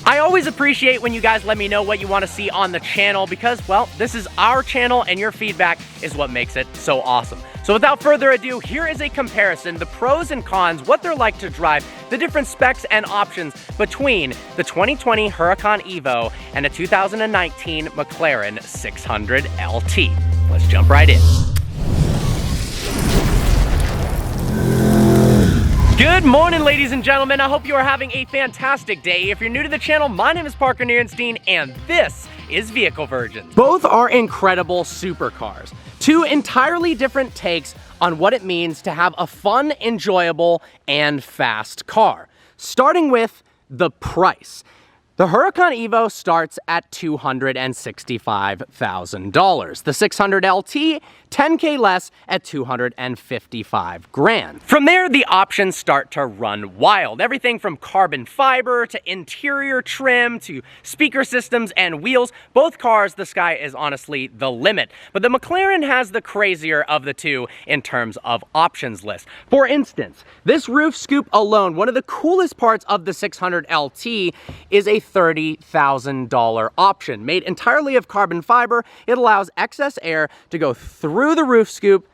I always appreciate when you guys let me know what you want to see on the channel because, well, this is our channel and your feedback is what makes it so awesome. So without further ado, here is a comparison, the pros and cons, what they're like to drive, the different specs and options between the 2020 Huracan Evo and a 2019 Mclaren 600LT. Let's jump right in. Good morning, ladies and gentlemen. I hope you are having a fantastic day. If you're new to the channel, my name is Parker Nierenstein, and this is Vehicle Virgins. Both are incredible supercars. Two entirely different takes on what it means to have a fun, enjoyable, and fast car. Starting with the price. The Huracan Evo starts at $265,000. The 600LT, $10K less at $255,000. From there, the options start to run wild. Everything from carbon fiber to interior trim to speaker systems and wheels. Both cars, the sky is honestly the limit. But the Mclaren has the crazier of the two in terms of options list. For instance, this roof scoop alone, one of the coolest parts of the 600LT is a $30,000 option. Made entirely of carbon fiber, it allows excess air to go through the roof scoop,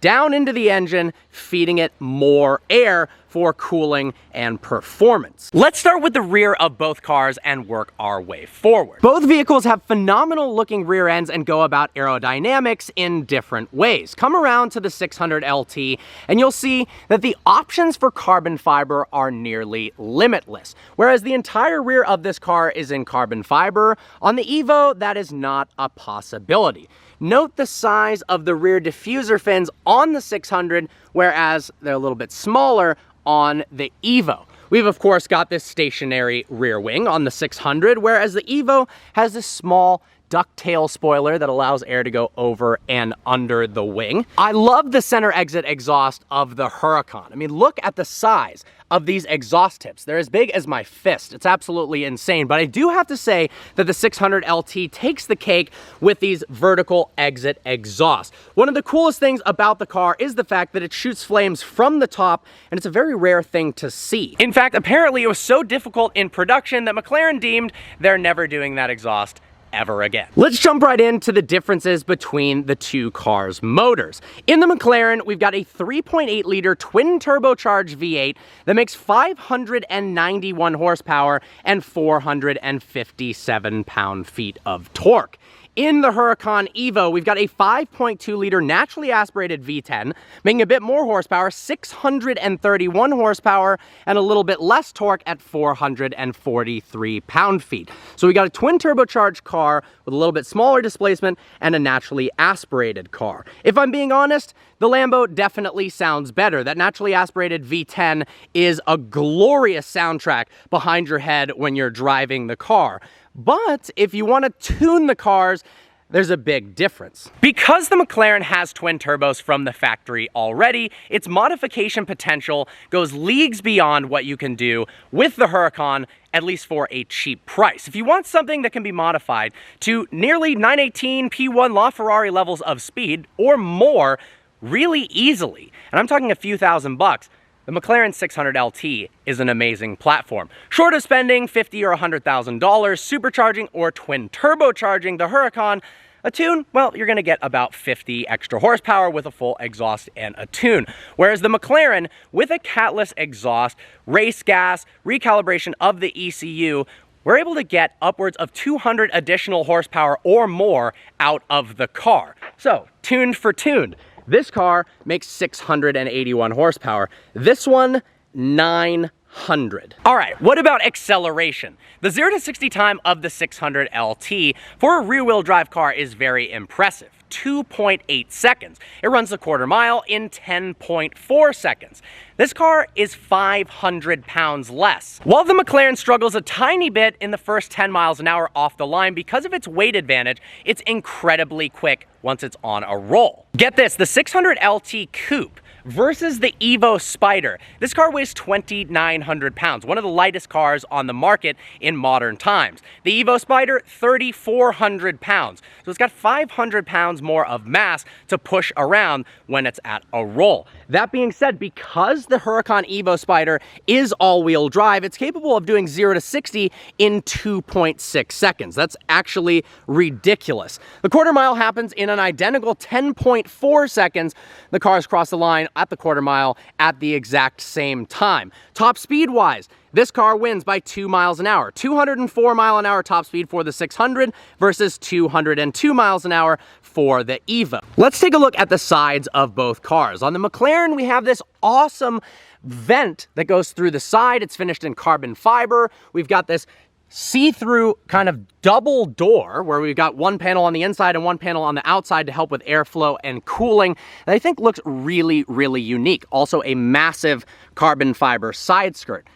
down into the engine, feeding it more air for cooling and performance. Let's start with the rear of both cars and work our way forward. Both vehicles have phenomenal looking rear ends and go about aerodynamics in different ways. Come around to the 600LT and you'll see that the options for carbon fiber are nearly limitless. Whereas the entire rear of this car is in carbon fiber, on the Evo, that is not a possibility. Note the size of the rear diffuser fins on the 600, whereas they're a little bit smaller on the Evo. We've of course got this stationary rear wing on the 600, whereas the Evo has this small ducktail spoiler that allows air to go over and under the wing. I love the center exit exhaust of the Huracan. I mean, look at the size of these exhaust tips. They're as big as my fist. It's absolutely insane. But I do have to say that the 600LT takes the cake with these vertical exit exhausts. One of the coolest things about the car is the fact that it shoots flames from the top, and it's a very rare thing to see. In fact, apparently it was so difficult in production that McLaren deemed they're never doing that exhaust ever again. Let's jump right into the differences between the two cars' motors. In the McLaren, we've got a 3.8 liter twin turbocharged V8 that makes 591 horsepower and 457 pound-feet of torque. In the Huracan Evo, we've got a 5.2 liter naturally aspirated V10, making a bit more horsepower, 631 horsepower, and a little bit less torque at 443 pound-feet. So we got a twin turbocharged car with a little bit smaller displacement and a naturally aspirated car. If I'm being honest, the Lambo definitely sounds better. That naturally aspirated V10 is a glorious soundtrack behind your head when you're driving the car. But if you want to tune the cars, there's a big difference. Because the McLaren has twin turbos from the factory already, its modification potential goes leagues beyond what you can do with the Huracan, at least for a cheap price. If you want something that can be modified to nearly 918 P1 LaFerrari levels of speed or more really easily, and I'm talking a few $1,000s, the Mclaren 600LT is an amazing platform. Short of spending $50,000 or $100,000 supercharging or twin turbocharging the Huracan, a tune, well, you're gonna get about 50 extra horsepower with a full exhaust and a tune. Whereas the McLaren, with a catless exhaust, race gas, recalibration of the ECU, we're able to get upwards of 200 additional horsepower or more out of the car. So, tuned for tuned. This car makes 681 horsepower. This one, 900. All right, what about acceleration? The 0 to 60 time of the 600LT for a rear-wheel drive car is very impressive. 2.8 seconds. It runs a quarter mile in 10.4 seconds. This car is 500 pounds less. While the McLaren struggles a tiny bit in the first 10 miles an hour off the line because of its weight advantage, it's incredibly quick once it's on a roll. Get this, the 600LT Coupe versus the Evo Spyder. This car weighs 2,900 pounds, one of the lightest cars on the market in modern times. The Evo Spyder, 3,400 pounds. So it's got 500 pounds more of mass to push around when it's at a roll. That being said, because the Huracan Evo Spyder is all-wheel drive, it's capable of doing 0 to 60 in 2.6 seconds. That's actually ridiculous. The quarter mile happens in an identical 10.4 seconds. The cars cross the line at the quarter mile at the exact same time. Top speed-wise, this car wins by 2 miles an hour. 204 mile an hour top speed for the 600 versus 202 miles an hour for the Evo. Let's take a look at the sides of both cars. On the Mclaren, we have this awesome vent that goes through the side. It's finished in carbon fiber. We've got this see-through kind of double door where we've got one panel on the inside and one panel on the outside to help with airflow and cooling that I think looks really, really unique. Also a massive carbon fiber side skirt.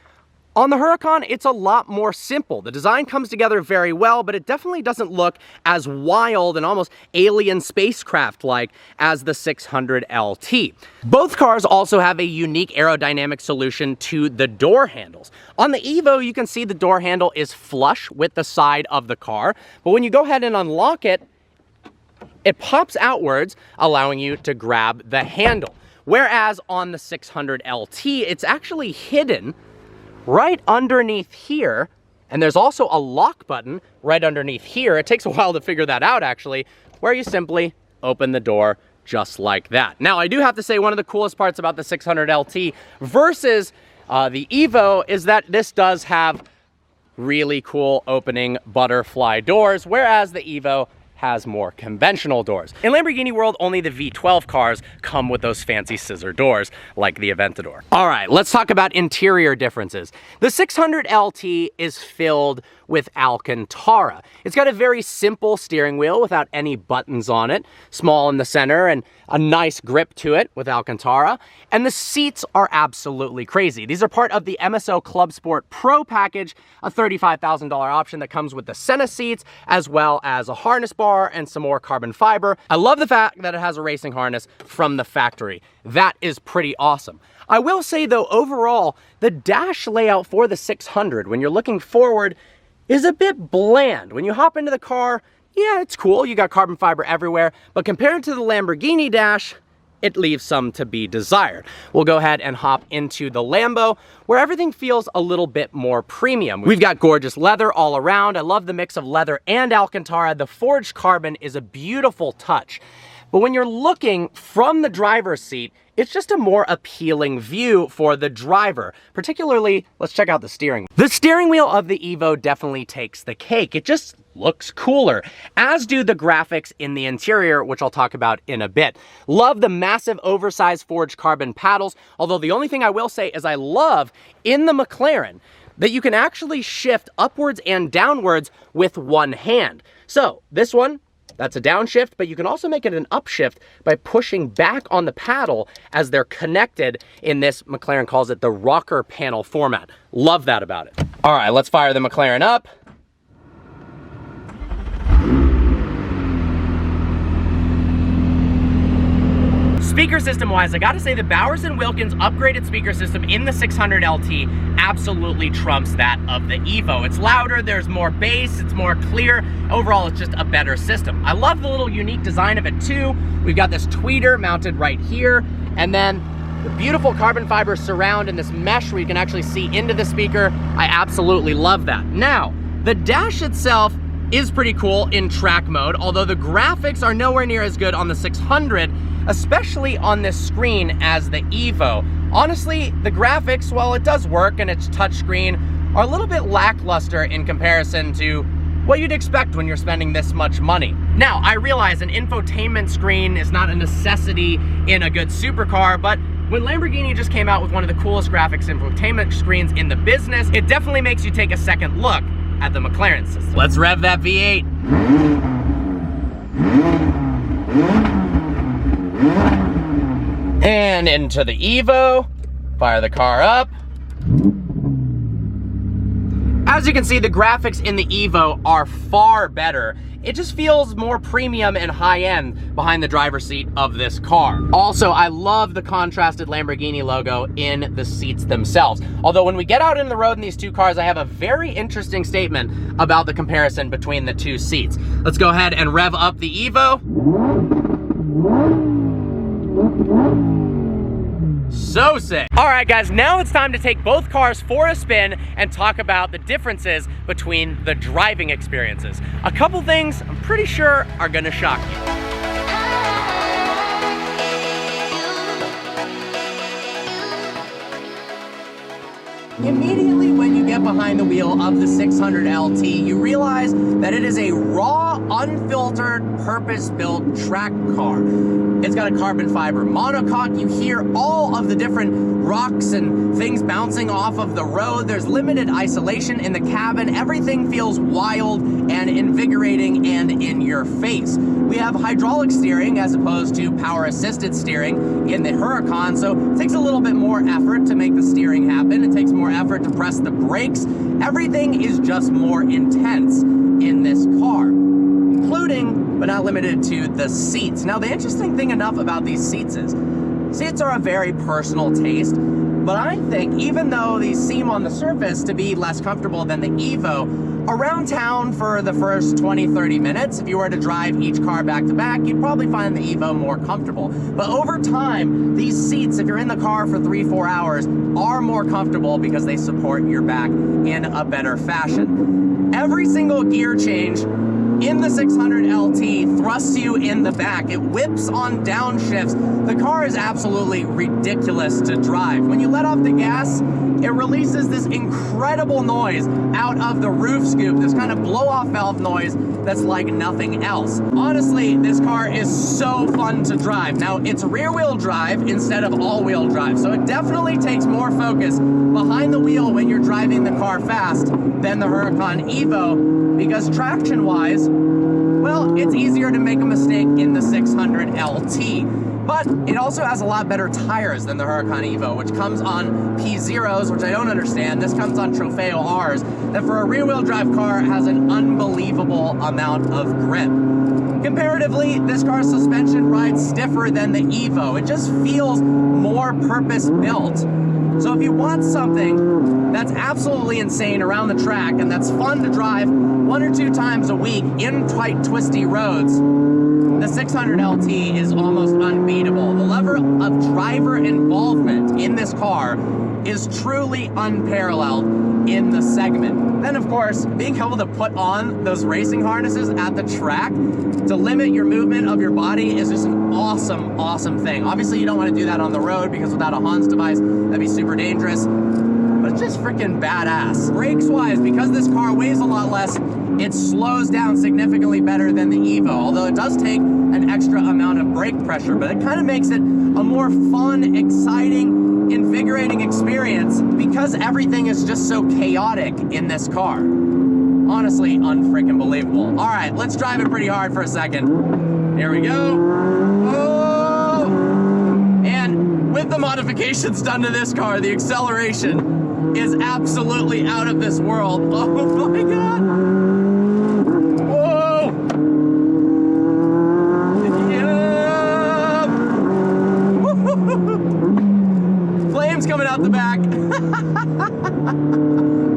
On the Huracan, it's a lot more simple. The design comes together very well, but it definitely doesn't look as wild and almost alien spacecraft-like as the 600LT. Both cars also have a unique aerodynamic solution to the door handles. On the Evo, you can see the door handle is flush with the side of the car, but when you go ahead and unlock it, it pops outwards, allowing you to grab the handle. Whereas on the 600LT, it's actually hidden right underneath here, and there's also a lock button right underneath here. It takes a while to figure that out, actually, where you simply open the door just like that. Now, I do have to say one of the coolest parts about the 600LT versus the Evo is that this does have really cool opening butterfly doors, whereas the Evo has more conventional doors. In Lamborghini world, only the V12 cars come with those fancy scissor doors like the Aventador. All right, let's talk about interior differences. The 600LT is filled with Alcantara. It's got a very simple steering wheel without any buttons on it, small in the center and a nice grip to it with Alcantara. And the seats are absolutely crazy. These are part of the MSO Club Sport Pro package, a $35,000 option that comes with the Senna seats, as well as a harness bar and some more carbon fiber. I love the fact that it has a racing harness from the factory. That is pretty awesome. I will say though, overall, the dash layout for the 600, when you're looking forward, is a bit bland. When you hop into the car, yeah, it's cool. You got carbon fiber everywhere, but compared to the Lamborghini dash, it leaves some to be desired. We'll go ahead and hop into the Lambo, where everything feels a little bit more premium. We've got gorgeous leather all around. I love the mix of leather and Alcantara. The forged carbon is a beautiful touch. But when you're looking from the driver's seat, it's just a more appealing view for the driver. Particularly, let's check out the steering. The steering wheel of the Evo definitely takes the cake. It just looks cooler, as do the graphics in the interior, which I'll talk about in a bit. Love the massive oversized forged carbon paddles, although the only thing I will say is I love in the McLaren that you can actually shift upwards and downwards with one hand. So this one, that's a downshift, but you can also make it an upshift by pushing back on the paddle as they're connected in this, McLaren calls it the rocker panel format. Love that about it. All right, let's fire the McLaren up. Speaker system wise, I gotta say the Bowers & Wilkins upgraded speaker system in the 600LT absolutely trumps that of the Evo. It's louder, there's more bass, it's more clear. Overall, it's just a better system. I love the little unique design of it too. We've got this tweeter mounted right here, and then the beautiful carbon fiber surround and this mesh where you can actually see into the speaker. I absolutely love that. Now, the dash itself is pretty cool in track mode, although the graphics are nowhere near as good on the 600, especially on this screen as the Evo. Honestly, the graphics, while it does work and it's touchscreen, are a little bit lackluster in comparison to what you'd expect when you're spending this much money. Now, I realize an infotainment screen is not a necessity in a good supercar, but when Lamborghini just came out with one of the coolest graphics infotainment screens in the business, it definitely makes you take a second look at the McLaren system. Let's rev that V8. And into the Evo, fire the car up. As you can see, the graphics in the Evo are far better. It just feels more premium and high-end behind the driver's seat of this car. Also, I love the contrasted Lamborghini logo in the seats themselves. Although when we get out in the road in these two cars, I have a very interesting statement about the comparison between the two seats. Let's go ahead and rev up the Evo. So sick. All right, guys, now it's time to take both cars for a spin and talk about the differences between the driving experiences. A couple things I'm pretty sure are gonna shock you. Immediately when you get behind the wheel of the 600LT, you realize that it is a raw, unfiltered, purpose-built track car. It's got a carbon fiber monocoque. You hear all of the different rocks and things bouncing off of the road. There's limited isolation in the cabin. Everything feels wild and invigorating and in your face. We have hydraulic steering as opposed to power-assisted steering in the Huracan, so it takes a little bit more effort to make the steering happen. It takes more effort to press the brakes. Everything is just more intense in this car, including, but not limited to, the seats. Now, the interesting thing enough about these seats is, seats are a very personal taste, but I think even though these seem on the surface to be less comfortable than the Evo, around town for the first 20-30 minutes, if you were to drive each car back to back, you'd probably find the Evo more comfortable. But over time, these seats, if you're in the car for 3-4 hours, are more comfortable because they support your back in a better fashion. Every single gear change in the 600LT thrusts you in the back. It whips on downshifts. The car is absolutely ridiculous to drive. When you let off the gas, it releases this incredible noise out of the roof scoop, this kind of blow-off valve noise that's like nothing else. Honestly, this car is so fun to drive. Now, it's rear-wheel drive instead of all-wheel drive, so it definitely takes more focus behind the wheel when you're driving the car fast than the Huracan Evo, because traction-wise, well, it's easier to make a mistake in the 600LT. But it also has a lot better tires than the Huracan Evo, which comes on P0s, which I don't understand. This comes on Trofeo Rs, that for a rear-wheel drive car has an unbelievable amount of grip. Comparatively, this car's suspension rides stiffer than the Evo. It just feels more purpose-built. So if you want something that's absolutely insane around the track and that's fun to drive 1 or 2 times a week in tight, twisty roads, the 600LT is almost unbeatable. The level of driver involvement in this car is truly unparalleled in the segment. Then, of course, being able to put on those racing harnesses at the track to limit your movement of your body is just an awesome, awesome thing. Obviously, you don't want to do that on the road because without a Hans device, that'd be super dangerous. But it's just freaking badass. Brakes-wise, because this car weighs a lot less, it slows down significantly better than the Evo, although it does take an extra amount of brake pressure, but it kind of makes it a more fun, exciting, invigorating experience because everything is just so chaotic in this car. Honestly, unfreaking believable. All right, let's drive it pretty hard for a second. Here we go. Oh! And with the modifications done to this car, the acceleration is absolutely out of this world. Oh my God. Coming out the back.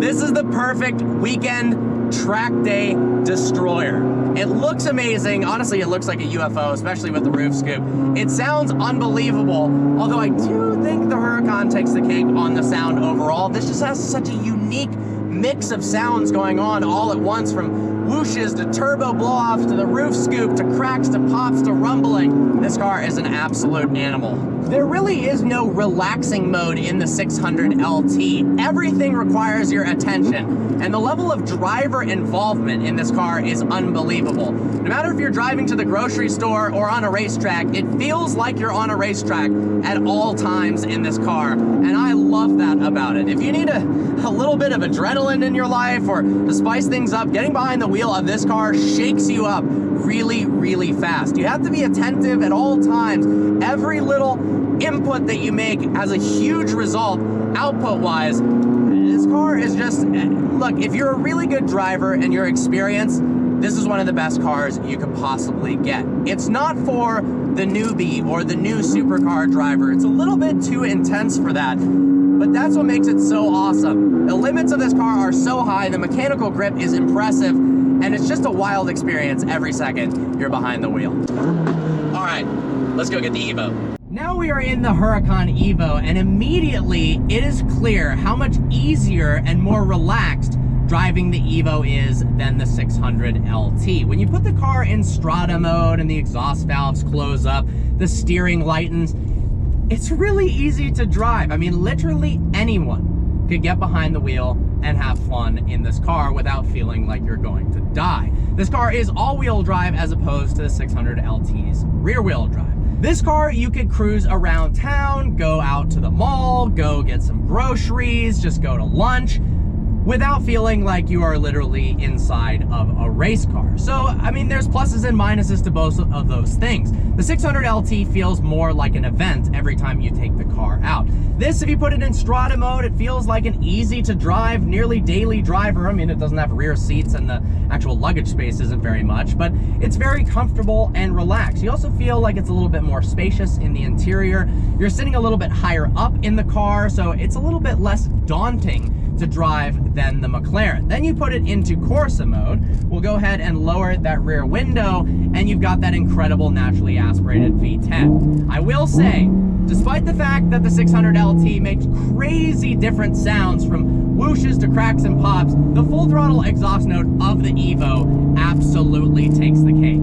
This is the perfect weekend track day destroyer. It looks amazing. Honestly, it looks like a UFO, especially with the roof scoop. It sounds unbelievable, although I do think the Huracan takes the cake on the sound overall. This just has such a unique mix of sounds going on all at once, from whooshes to turbo blow-offs to the roof scoop to cracks to pops to rumbling. This car is an absolute animal. There really is no relaxing mode in the 600LT. Everything requires your attention, and the level of driver involvement in this car is unbelievable. No matter if you're driving to the grocery store or on a racetrack, it feels like you're on a racetrack at all times in this car, and I love that about it. If you need a little bit of adrenaline in your life or to spice things up, getting behind the wheel of this car shakes you up really, really fast. You have to be attentive at all times. Every little input that you make has a huge result output-wise. This car is just, look, if you're a really good driver and you're experienced, this is one of the best cars you could possibly get. It's not for the newbie or the new supercar driver. It's a little bit too intense for that, but that's what makes it so awesome. The limits of this car are so high, the mechanical grip is impressive, and it's just a wild experience every second you're behind the wheel. All right, let's go get the Evo. Now we are in the Huracan Evo, and immediately it is clear how much easier and more relaxed driving the Evo is than the 600LT. When you put the car in strata mode and the exhaust valves close up, the steering lightens, it's really easy to drive. I mean, literally anyone could get behind the wheel and have fun in this car without feeling like you're going to die. This car is all-wheel drive as opposed to the 600LT's rear-wheel drive. This car, you could cruise around town, go out to the mall, go get some groceries, just go to lunch, without feeling like you are literally inside of a race car. So, I mean, there's pluses and minuses to both of those things. The 600LT feels more like an event every time you take the car out. This, if you put it in strata mode, it feels like an easy to drive, nearly daily driver. I mean, it doesn't have rear seats and the actual luggage space isn't very much, but it's very comfortable and relaxed. You also feel like it's a little bit more spacious in the interior. You're sitting a little bit higher up in the car, so it's a little bit less daunting to drive than the Mclaren. Then you put it into Corsa mode. We'll go ahead and lower that rear window, and you've got that incredible naturally aspirated V10. I will say, despite the fact that the 600LT makes crazy different sounds from whooshes to cracks and pops, the full throttle exhaust note of the Evo absolutely takes the cake.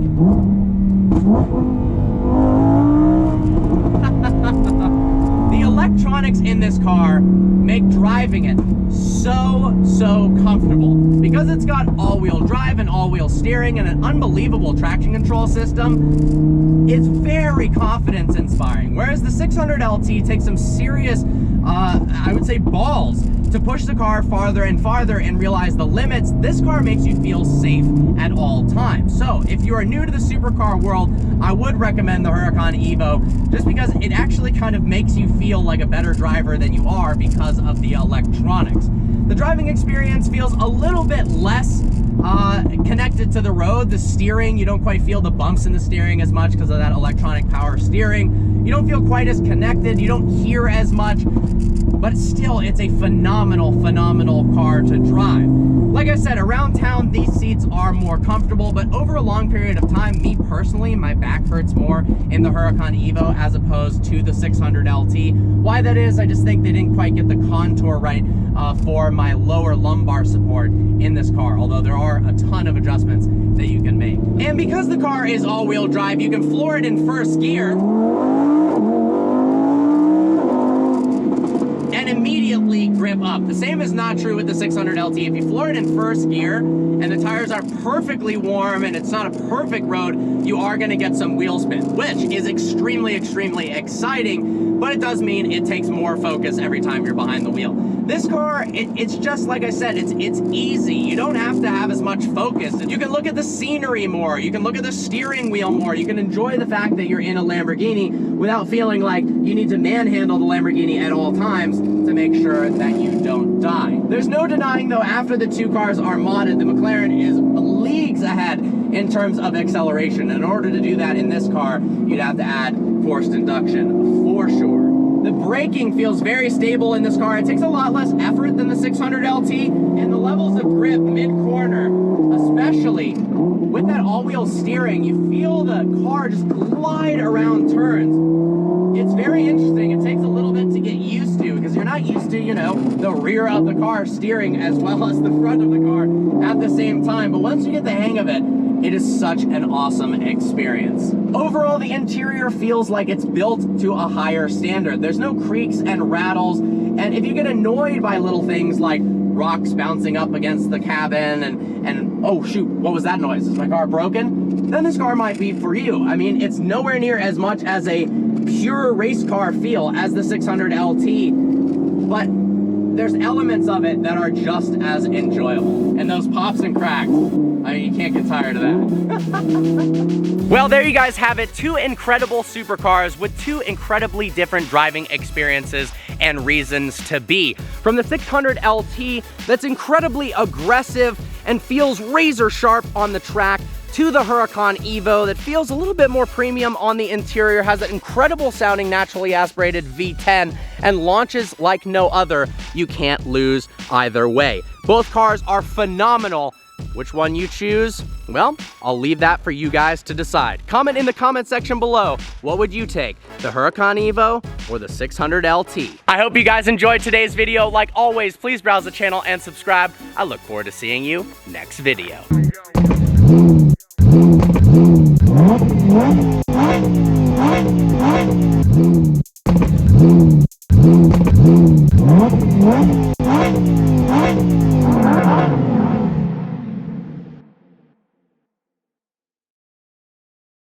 The electronics in this car make driving it so comfortable. Because it's got all-wheel drive and all-wheel steering and an unbelievable traction control system, it's very confidence-inspiring. Whereas the 600LT takes some serious, I would say, balls to push the car farther and farther and realize the limits. This car makes you feel safe at all times. So if you are new to the supercar world, I would recommend the Huracan Evo, just because it actually kind of makes you feel like a better driver than you are because of the electronics. The driving experience feels a little bit less connected to the road. The steering, you don't quite feel the bumps in the steering as much because of that electronic power steering. You don't feel quite as connected. You don't hear as much, but still, it's a phenomenal car to drive. Like I said, around town, these seats are more comfortable, but over a long period of time, me personally, my back hurts more in the Huracan Evo as opposed to the 600LT. Why that is, I just think they didn't quite get the contour right for my lower lumbar support in this car, although there are a ton of adjustments that you can make. And because the car is all-wheel drive, you can floor it in first gear and immediately grip up. The same is not true with the 600LT. If you floor it in first gear and the tires are perfectly warm and it's not a perfect road, you are going to get some wheel spin, which is extremely exciting, but it does mean it takes more focus every time you're behind the wheel. This car, it's just like I said, it's easy. You don't have to have as much focus. You can look at the scenery more. You can look at the steering wheel more. You can enjoy the fact that you're in a Lamborghini without feeling like you need to manhandle the Lamborghini at all times to make sure that you don't die. There's no denying, though, after the two cars are modded, the Mclaren is leagues ahead in terms of acceleration. In order to do that in this car, you'd have to add forced induction for sure. The braking feels very stable in this car. It takes a lot less effort than the 600LT, and the levels of grip mid-corner, especially with that all-wheel steering, you feel the car just glide around turns. It's very interesting. It takes a little bit to get used to because you're not used to, you know, the rear of the car steering as well as the front of the car at the same time. But once you get the hang of it, it is such an awesome experience. Overall, the interior feels like it's built to a higher standard. There's no creaks and rattles, and if you get annoyed by little things like rocks bouncing up against the cabin and oh shoot, what was that noise? Is my car broken? Then this car might be for you. I mean, it's nowhere near as much as a pure race car feel as the 600LT, but there's elements of it that are just as enjoyable. And those pops and cracks, I mean, you can't get tired of that. Well, there you guys have it. Two incredible supercars with two incredibly different driving experiences and reasons to be. From the 600LT, that's incredibly aggressive and feels razor sharp on the track, to the Huracan Evo that feels a little bit more premium on the interior, has that incredible sounding naturally aspirated V10, and launches like no other. You can't lose either way. Both cars are phenomenal. Which one you choose? Well, I'll leave that for you guys to decide. Comment in the comment section below. What would you take, the Huracan Evo or the 600LT? I hope you guys enjoyed today's video. Like always, please browse the channel and subscribe. I look forward to seeing you next video. Hey!